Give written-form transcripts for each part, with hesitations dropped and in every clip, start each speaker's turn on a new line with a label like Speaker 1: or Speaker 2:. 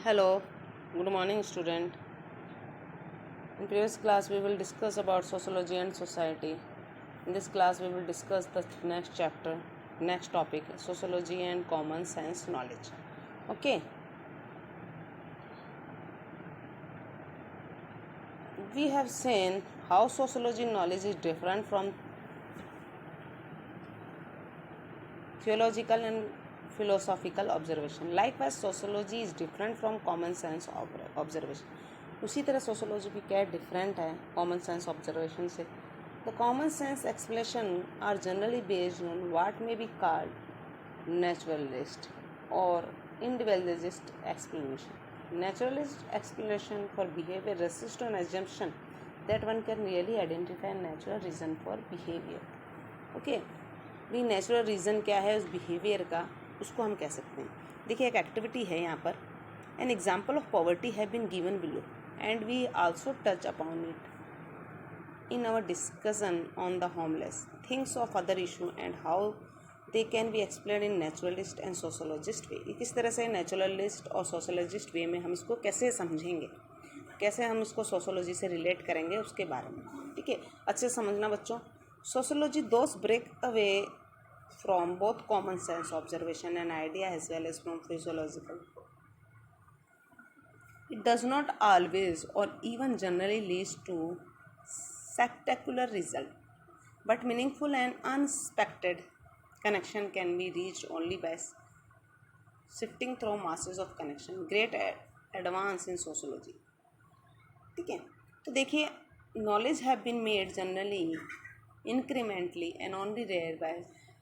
Speaker 1: Hello, good morning student. In previous class we will discuss about sociology and society. In this class we will discuss the next chapter, next topic, sociology and common sense knowledge. Okay. We have seen how sociology knowledge is different from theological and philosophical observation. Likewise, sociology is different from common sense observation. उसी तरह sociology भी क्या different है common sense observation से. The common sense explanation are generally based on what may be called naturalist और individualist explanation. Naturalist explanation for behaviour rests on assumption that one can really identify a natural reason for behavior. Okay, भी natural reason क्या है उस behaviour का, उसको हम कह सकते हैं. देखिए, एक एक्टिविटी है यहाँ पर. An example of poverty have been given below and we also touch upon it in our discussion on the homeless, things of other issue and how they can be explained in naturalist and sociologist way. किस तरह से naturalist और sociologist वे में हम इसको कैसे समझेंगे, कैसे हम इसको सोशोलॉजी से रिलेट करेंगे उसके बारे में. ठीक है, अच्छे से समझना बच्चों. Sociology does break away from both common sense observation and idea as well as from physiological. It does not always or even generally leads to spectacular result, but meaningful and unexpected connection can be reached only by sifting through masses of connection. Great advance in sociology. ठीक है, तो देखिए, knowledge have been made generally, incrementally and only rare by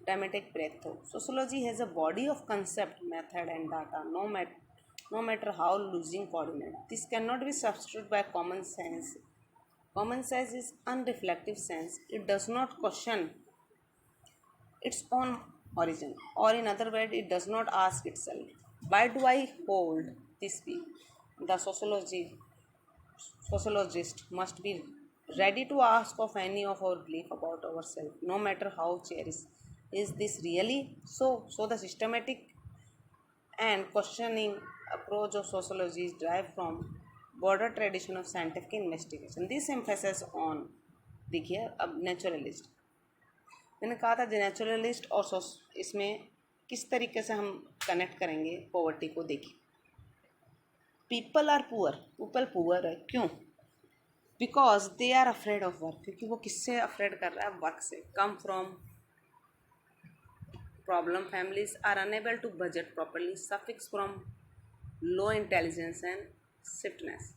Speaker 1: dramatic breakthrough. Sociology has a body of concept, method and data, no matter how losing coordinate. This cannot be substituted by common sense. Common sense is unreflective sense. It does not question its own origin, or in other words, it does not ask itself, why do I hold this view? The sociologist must be ready to ask of any of our belief about ourselves, no matter how cherished. Is this really so? So the systematic and questioning approach of sociology is derived from broader tradition of scientific investigation. This emphasis on, देखिए अब naturalist, मैंने कहा था naturalist और इसमें किस तरीके से हम कनेक्ट करेंगे पॉवर्टी को. देखिए, पीपल आर पुअर है. क्यों? Because they are afraid of work. क्योंकि वो किससे अफ्रेड कर रहा है? वर्क से. Come from problem, families are unable to budget properly, suffix from low intelligence and stiffness.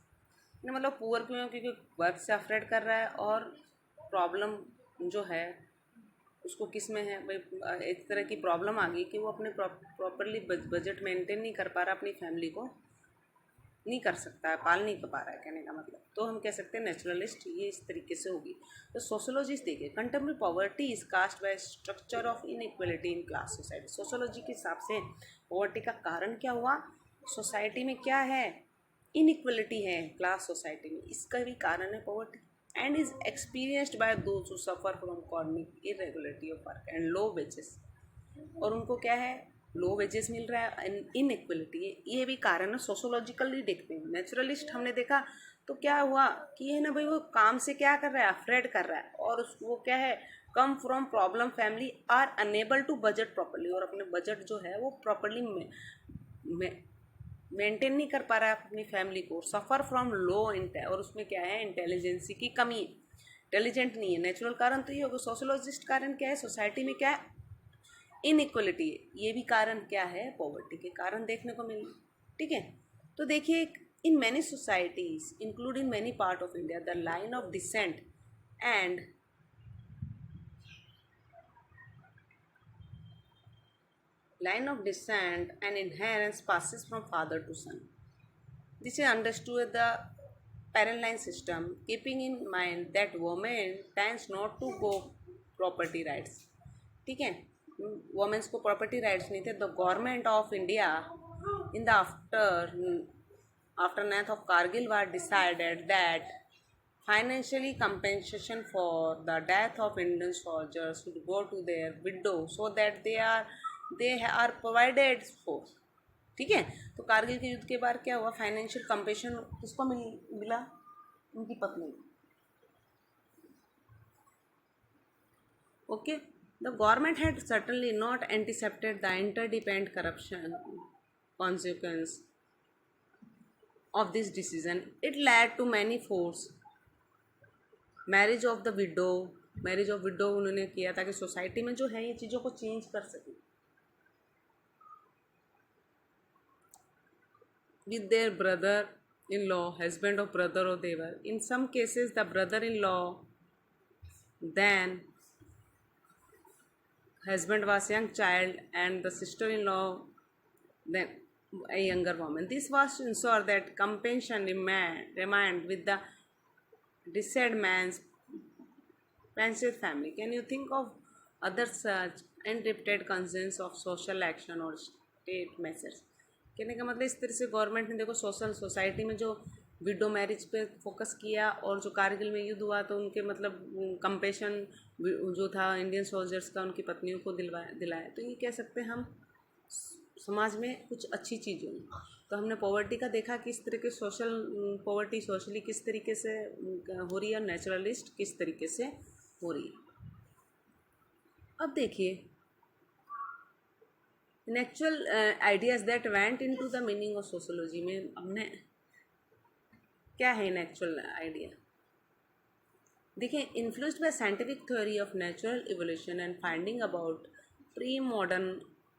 Speaker 1: मतलब पुअर क्यों है? क्योंकि वर्क से अफ्रेड कर रहा है और प्रॉब्लम जो है उसको किस में है भाई. एक तरह की प्रॉब्लम आ गई कि वो अपने प्रॉपरली बजट मेंटेन नहीं कर पा रहा, अपनी फैमिली को नहीं कर सकता है, पाल नहीं कर पा रहा है, कहने का मतलब. तो हम कह सकते हैं नेचुरलिस्ट ये इस तरीके से होगी. तो सोशोलॉजिस्ट देखिए, contemporary poverty is cast by structure of inequality in class society. Sociology के हिसाब से पॉवर्टी का कारण क्या हुआ? सोसाइटी में क्या है? इनइक्वलिटी है क्लास सोसाइटी में, इसका भी कारण है poverty. And is experienced bye those who suffer from economic irregularity of work and low wages. और उनको क्या है? लो वेजेस मिल रहा है, इनइक्वलिटी. ये भी कारण है. सोशोलॉजिकली देखते हैं. नेचुरलिस्ट हमने देखा तो क्या हुआ कि ये ना भाई वो काम से क्या कर रहा है? अफ्रेड कर रहा है. और उसको क्या है? Come from problem, family are unable to budget properly. और अपने बजट जो है वो प्रॉपरली मेंटेन नहीं कर पा रहा है अपनी फैमिली को. सफ़र फ्रॉम लो और उसमें क्या है? इंटेलिजेंसी की कमी. इंटेलिजेंट नहीं है. नेचुरल कारण तो ये होगा. सोशोलॉजिस्ट कारण क्या है? सोसाइटी में क्या है? इनइक्वलिटी. ये भी कारण क्या है? पॉवर्टी के कारण देखने को मिल. ठीक है, तो देखिए, in many societies include in many part of India the line of descent and inheritance passes from father to son. This is understood the parent line system, keeping in mind that women tends not to go property rights. ठीक है, women's को property rights नहीं थे. The government of India in the aftermath of Kargil war decided that financially compensation for the death of Indian soldiers should go to their widow so that they are provided for. ठीक है। तो कारगिल के युद्ध के बाद क्या हुआ, financial compassion किसको मिला, उनकी पत्नी। Okay, the government had certainly not anticipated the interdependent corruption consequence of this decision. It led to many forced marriage of the widow, marriage of widow उन्होंने किया ताकि सोसाइटी में जो है ये चीज़ों को चेंज कर सके। With their brother in law, husband of brother और देवर, in some cases the brother in law then husband was young child and the sister-in-law then a younger woman. This was to ensure that compensation remained with the deceased man's pensive family. Can you think of other such unrepeated concerns of social action or state measures? कहने का मतलब इस तरह से government ने देखो social society में जो विडो मैरिज पे फोकस किया, और जो कारगिल में युद्ध हुआ तो उनके मतलब कंपेशन जो था इंडियन सोल्जर्स का उनकी पत्नियों को दिलाया। तो ये कह सकते हैं हम समाज में कुछ अच्छी चीज़ें। तो हमने पॉवर्टी का देखा किस तरह के सोशल पॉवर्टी सोशली किस तरीके से हो रही है, नेचुरलिस्ट किस तरीके से हो रही है। अब देखिए natural ideas that went into the meaning of sociology में हमने क्या है नेचुरल आइडिया। देखिए, influenced by scientific theory of natural evolution and finding about pre modern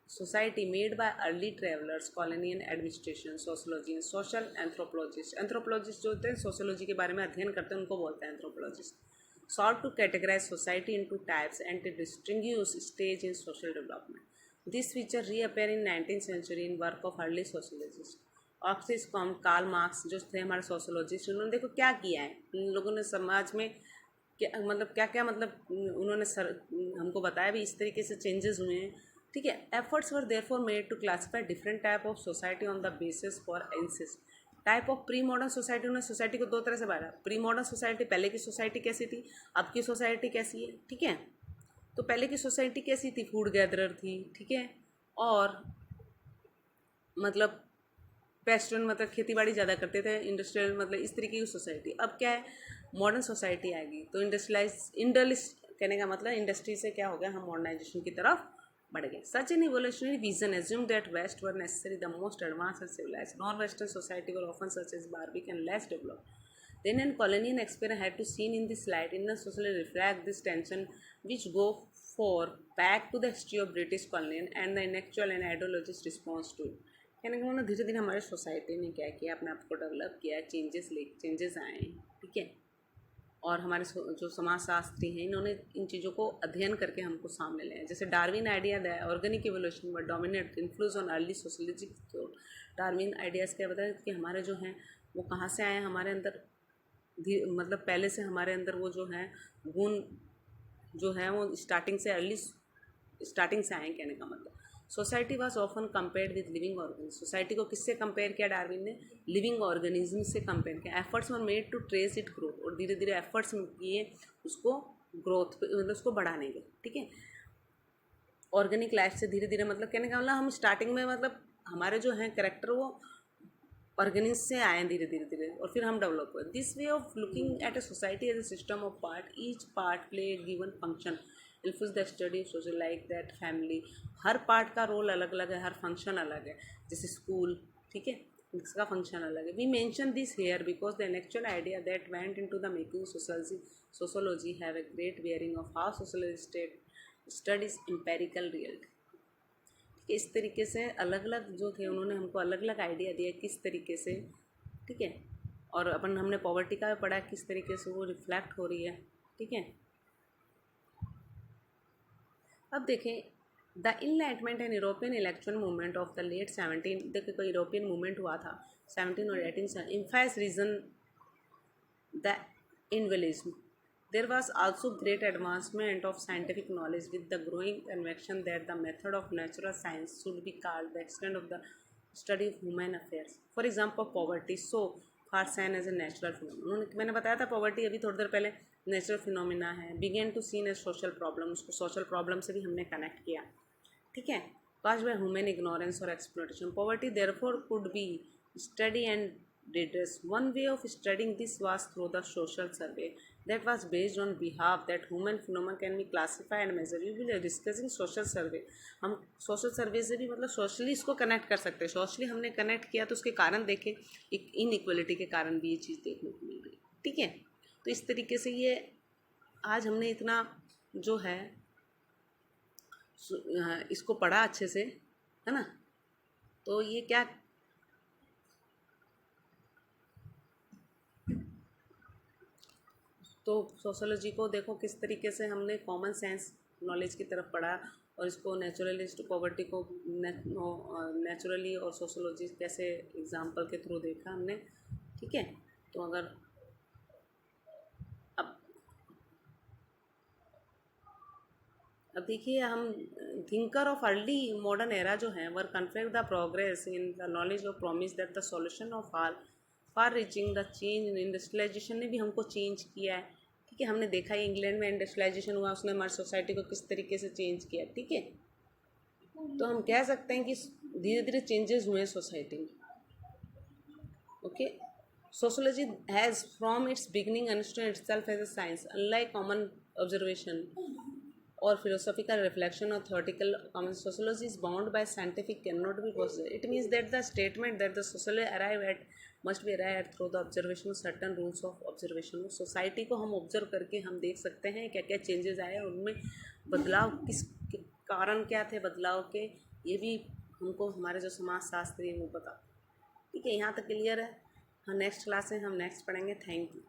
Speaker 1: society made by early travellers, colonial administration, sociology and social anthropologist. Anthropologist जो होते हैं sociology के बारे में अध्ययन करते हैं उनको बोलते हैं anthropologist. sought to categorize society into types and to distinguish stage in social development. This feature reappear in 19th century in work of early sociologists. ऑक्सिस कॉम, कार्ल मार्क्स जो थे हमारे सोशोलॉजिस्ट, उन्होंने देखो क्या किया है, इन लोगों ने समाज में क्या मतलब क्या मतलब उन्होंने हमको बताया भी इस तरीके से चेंजेस हुए हैं। ठीक है, efforts were therefore made to classify different type of society on the basis for insist type of pre modern society. उन्होंने सोसाइटी को दो तरह से बांटा, प्री मॉडर्न सोसाइटी, पहले की सोसाइटी कैसी थी, अब की सोसाइटी कैसी है। ठीक है, तो पहले की सोसाइटी कैसी थी, फूड गैदरर थी, ठीक है, और मतलब पेस्टन मतलब खेती बाड़ी ज़्यादा करते थे, इंडस्ट्रियल मतलब इस तरीके की सोसाइटी। अब क्या है, मॉडर्न सोसाइटी आएगी तो इंडस्ट्रियलाइज कहने का मतलब इंडस्ट्री से क्या हो गया, हम मॉडर्नाइजेशन की तरफ बढ़ गए। Such an evolutionary vision assume that west were necessary the most advance and civilize, non western society were often such as barbaric and less developed. Then and colonial experience had to seen in this light inner socially reflect this tension which go for back to the history of British colonial and the intellectual and ideologist response to it. कहने का मतलब धीरे धीरे हमारे society ने क्या किया, अपने आप को डेवलप किया, चेंजेस आए हैं। ठीक है, और हमारे जो समाजशास्त्री हैं इन्होंने इन चीज़ों को अध्ययन करके हमको सामने लाया। जैसे Darwin idea the organic evolution was dominate influence on early sociology. तो डार्विन आइडियाज़ क्या बताया कि हमारे जो हैं वो कहाँ से आए हैं, हमारे अंदर मतलब पहले से हमारे अंदर वो जो है गुण जो है वो स्टार्टिंग से आए। कहने का मतलब society was often compared with living organism. Society को किससे कंपेयर किया डार्विन ने, लिविंग ऑर्गेनिज्म से कंपेयर किया। Efforts were made to trace it growth, और धीरे धीरे एफर्ट्स किए उसको ग्रोथ मतलब उसको बढ़ाने के। ठीक है, ऑर्गेनिक लाइफ से धीरे धीरे मतलब कहने का मतलब हम स्टार्टिंग में मतलब हमारे जो है करेक्टर वो ऑर्गेनिज्म से आए धीरे धीरे और फिर हम डेवलप हुए। This way of looking at a society as a system of part, each part play a given function influence the study of social like that family. हर पार्ट का रोल अलग अलग है, हर फंक्शन अलग है। जैसे स्कूल, ठीक है, इसका फंक्शन अलग है। We mention this here because the intellectual idea that went into the making sociology have a great bearing of how sociology state studies empirical reality. इस तरीके से अलग अलग जो थे उन्होंने हमको अलग अलग आइडिया दिया किस तरीके से। ठीक है, और अपन हमने पॉवर्टी का भी पढ़ा किस तरीके से वो रिफ्लेक्ट हो रही है। ठीक है, अब देखें the enlightenment and European intellectual movement of the late 17। देखिए कोई यूरोपियन मूवमेंट हुआ था 17 और 18 इम्फाइज रीजन द इनविलिज्म। There was also great advancement of scientific knowledge with the growing conviction that the method of natural science should be called the extent of the study of human affairs. For example, poverty so far seen as a natural phenomenon. मैंने बताया था poverty अभी थोड़ी देर पहले natural phenomena है। began to seen as social problem, उसको social problem से भी हमने कनेक्ट किया। ठीक है, caused by human ignorance or exploitation. Poverty therefore could be studied and redressed. One way of studying this was through the social survey that was based on behalf that human phenomena can be classified and measured. We will be discussing social survey. हम social सर्वे से भी मतलब socially इसको connect कर सकते हैं. Socially हमने connect किया तो उसके कारण देखे, एक इनइक्वलिटी के कारण भी ये चीज़ देखने को मिल गई. ठीक है, तो इस तरीके से ये आज हमने इतना जो है इसको पढ़ा अच्छे से, है ना. तो ये क्या, तो सोशोलॉजी को देखो किस तरीके से हमने कॉमन सेंस नॉलेज की तरफ पढ़ा और इसको नेचुरलिस्ट पॉवर्टी को नेचुरली और सोशोलॉजी कैसे एग्जाम्पल के थ्रू देखा हमने. ठीक है, तो अगर अब देखिए हम thinker of early modern era जो हैं were conflict the progress in the knowledge of promise that the solution of all far reaching the change in industrialisation ने भी हमको चेंज किया है. ठीक है, हमने देखा है इंग्लैंड में इंडस्ट्रियलाइजेशन हुआ, उसने हमारी सोसाइटी को किस तरीके से चेंज किया. ठीक है, तो हम कह सकते हैं कि धीरे धीरे चेंजेस हुए हैं सोसाइटी में. Okay, sociology has from its beginning understand itself as a science unlike common observation or philosophical reflection or theoretical comment. Sociology is bound by scientific cannot be possible. It means that the statement that the sociology arrive at must be arrived at through the observation of certain rules of observation. Society को हम observe करके हम देख सकते हैं क्या क्या changes आए, उनमें बदलाव किस कारण क्या थे बदलाव के, ये भी हमको हमारे जो समाज शास्त्री हैं वो बता. ठीक है, यहाँ तक क्लियर है. हाँ, नेक्स्ट क्लास में हम नेक्स्ट पढ़ेंगे. Thank you.